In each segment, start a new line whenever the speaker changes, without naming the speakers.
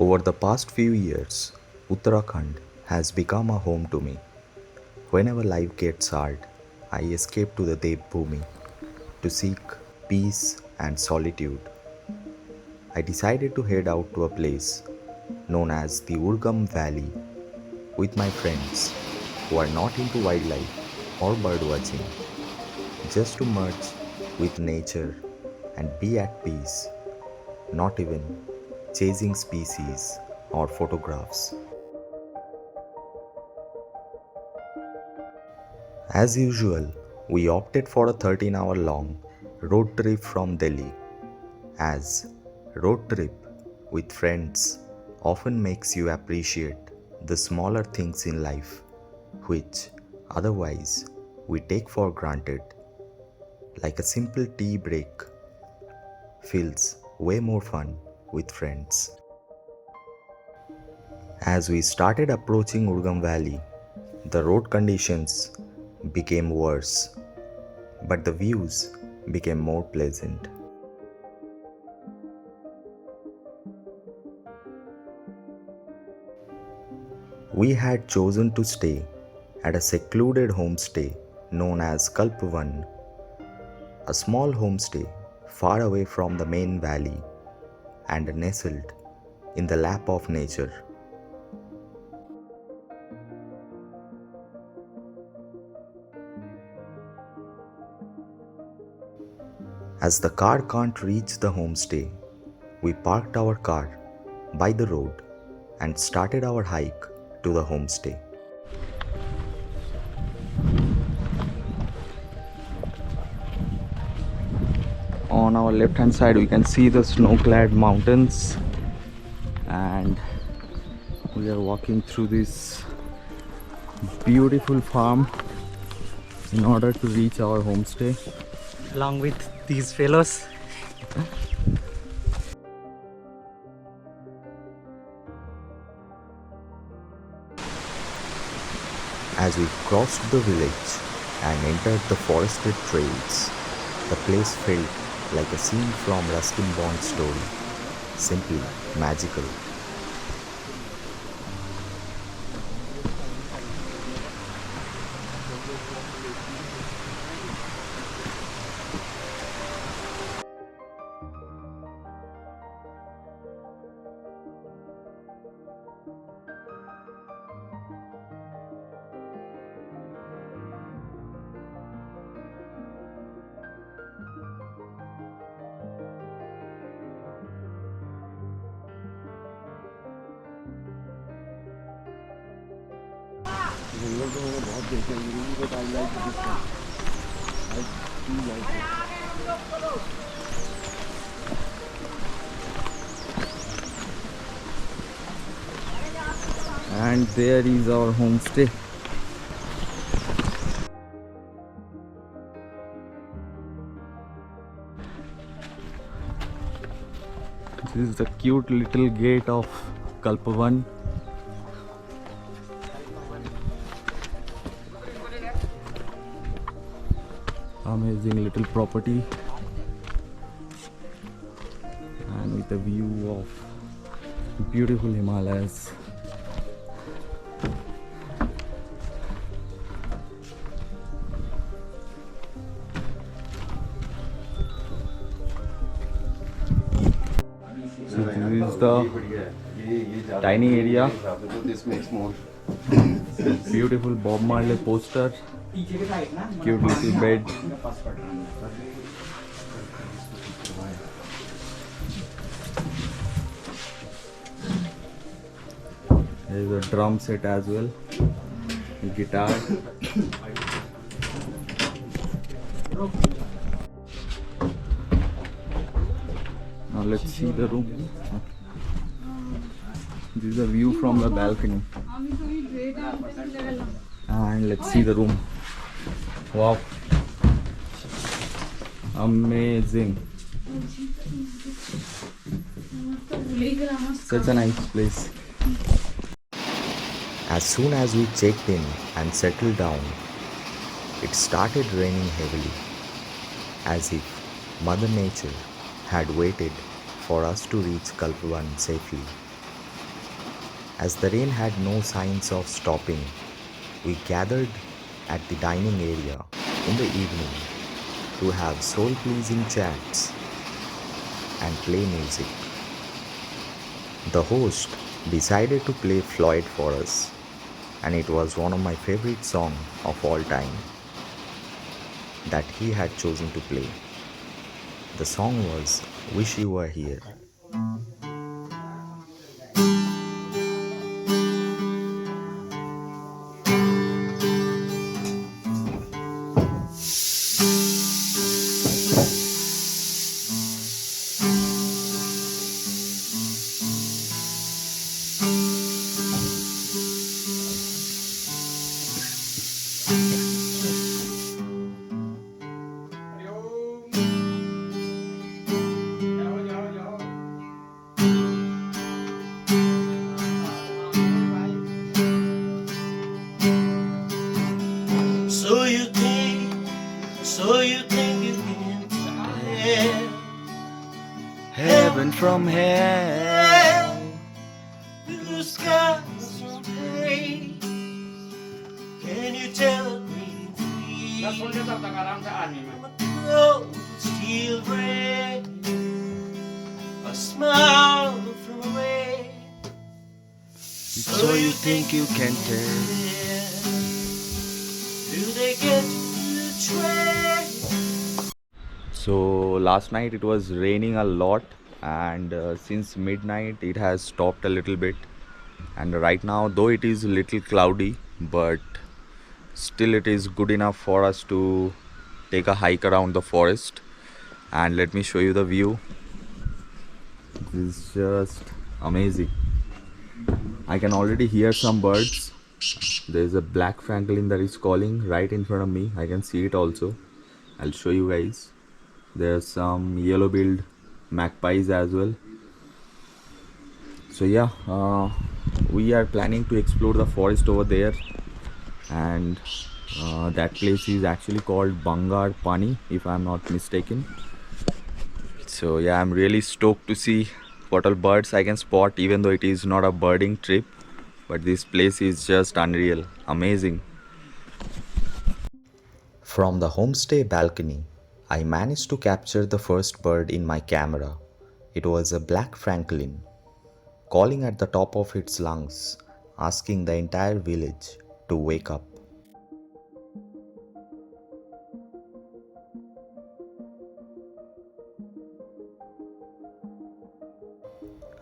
Over the past few years, Uttarakhand has become a home to me. Whenever life gets hard, I escape to the Devbhoomi to seek peace and solitude. I decided to head out to a place known as the Urgam Valley with my friends who are not into wildlife or birdwatching, just to merge with nature and be at peace, not even chasing species or photographs. As usual, we opted for a 13-hour long road trip from Delhi, as road trip with friends often makes you appreciate the smaller things in life which otherwise we take for granted, like a simple tea break feels way more fun with friends. As we started approaching Urgam Valley, the road conditions became worse, but the views became more pleasant. We had chosen to stay at a secluded homestay known as Kalpawan, a small homestay far away from the main valley and nestled in the lap of nature. As the car can't reach the homestay, we parked our car by the road and started our hike to the homestay. On our left hand side we can see the snow-clad mountains, and we are walking through this beautiful farm in order to reach our homestay
along with these fellows.
As we crossed the village and entered the forested trails, the place felt like a scene from Ruskin Bond's story, simply magical.
जंगल तो मैंने बहुत देखे हैं, but I like this one. I feel like it.
And there is our homestay. This is the cute little gate of Kalpawan. Amazing little property, and with a view of beautiful Himalayas. So this is the tiny area.
This makes more.
Beautiful Bob Marley poster. Cute little bed. There is a drum set as well, a guitar. Now let's see the room. This is a view from the balcony, and let's see the room. Wow, amazing. Such a nice place. As soon as we checked in and settled down, it started raining heavily, as if Mother Nature had waited for us to reach Kalpawan safely. As the rain had no signs of stopping, we gathered at the dining area in the evening to have soul-pleasing chats and play music. The host decided to play Floyd for us, and it was one of my favorite songs of all time that he had chosen to play. The song was Wish You Were Here.
So you think you can tell heaven from hell? Blue skies from gray. Can you tell a green tree from a cold steel ray? A smile from a ray. So you think you can tell? Do they get the train?
So last night it was raining a lot, and since midnight it has stopped a little bit, and right now though it is a little cloudy, but still it is good enough for us to take a hike around the forest. And let me show you the view. This is just amazing. I can already hear some birds. There is a black francolin that is calling right in front of me. I can see it also. I'll show you guys. There's some yellow-billed magpies as well. So yeah, we are planning to explore the forest over there, and that place is actually called Bangapani, if I'm not mistaken. So yeah, I'm really stoked to see what all birds I can spot, even though it is not a birding trip, but this place is just unreal, amazing. From the homestay balcony, I managed to capture the first bird in my camera. It was a black francolin, calling at the top of its lungs, asking the entire village to wake up.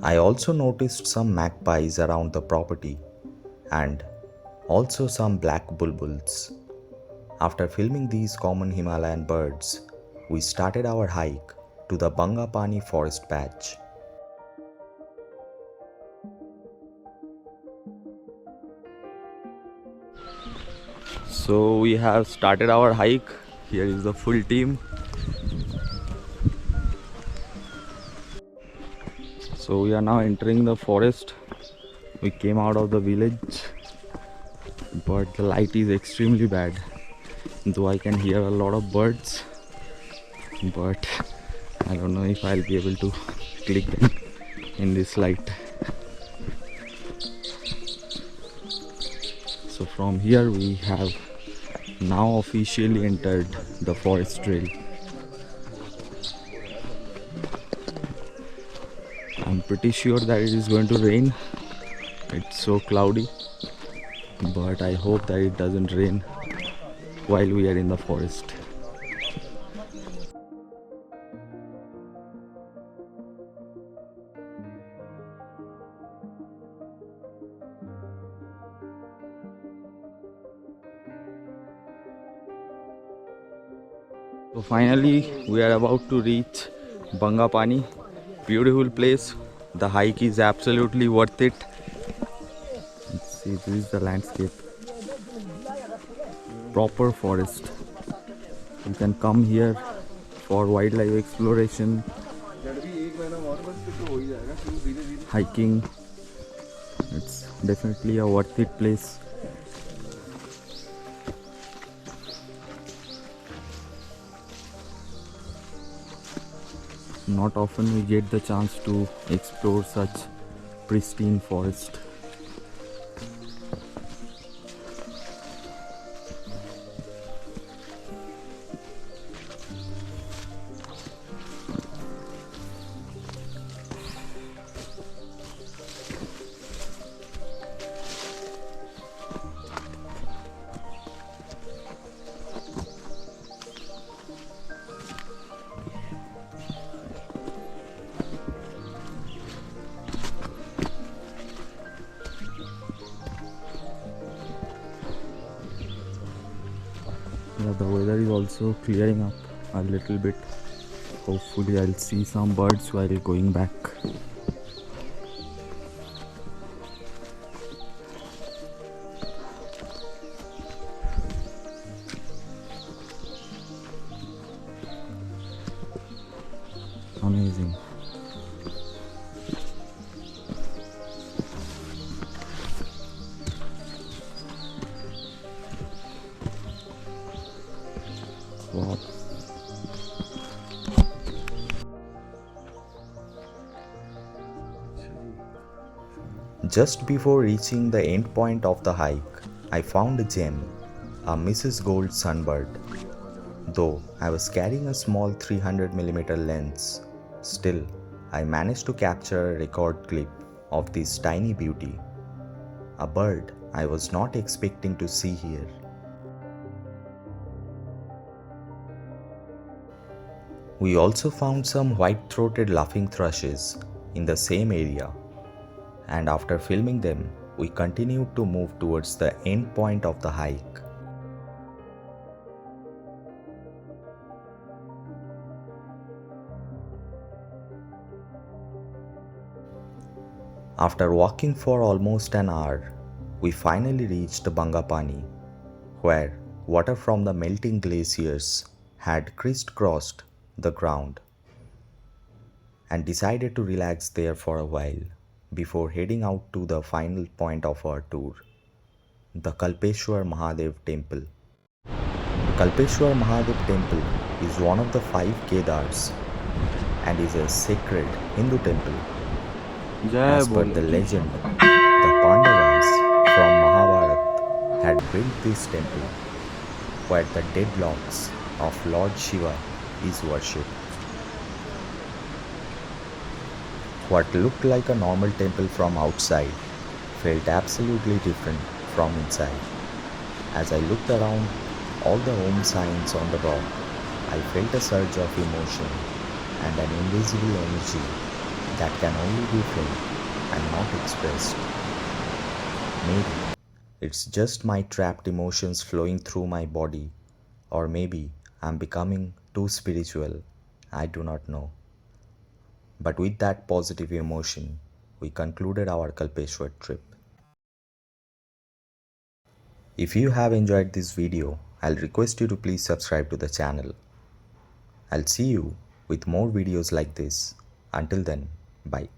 I also noticed some magpies around the property and also some black bulbuls. After filming these common Himalayan birds, we started our hike to the Bangapani forest patch. So we have started our hike. Here is the full team. So we are now entering the forest. We came out of the village, but the light is extremely bad. Though I can hear a lot of birds, but I don't know if I'll be able to click them in this light. So from here we have now officially entered the forest trail. I'm pretty sure that it is going to rain. It's so cloudy, but I hope that it doesn't rain while we are in the forest. So finally we are about to reach Bangapani. Beautiful place. The hike is absolutely worth it. Let's see, this is the landscape. Proper forest. You can come here for wildlife exploration, hiking. It's definitely a worth it place. Not often we get the chance to explore such pristine forest. the weather is also clearing up a little bit. Hopefully I'll see some birds while going back. Amazing. Wow. Just before reaching the end point of the hike, I found a gem, a Mrs. Gold sunbird. Though I was carrying a small 300mm lens, still I managed to capture a record clip of this tiny beauty. A bird I was not expecting to see here. We also found some white-throated laughing thrushes in the same area, and after filming them, we continued to move towards the end point of the hike. After walking for almost an hour, we finally reached Bangapani, where water from the melting glaciers had crisscrossed the ground, and decided to relax there for a while before heading out to the final point of our tour, the Kalpeshwar Mahadev temple. Kalpeshwar Mahadev temple is one of the 5 Kedars and is a sacred Hindu temple. As per the legend, the Pandavas from Mahabharata had built this temple where the deadlocks of Lord Shiva is worshipped. What looked like a normal temple from outside felt absolutely different from inside. As I looked around all the Om signs on the rock, I felt a surge of emotion and an invisible energy that can only be felt and not expressed. Maybe it's just my trapped emotions flowing through my body, or maybe I'm becoming too spiritual. I do not know. But with that positive emotion, we concluded our Kalpeshwar trip. If you have enjoyed this video, I'll request you to please subscribe to the channel. I'll see you with more videos like this. Until then, bye.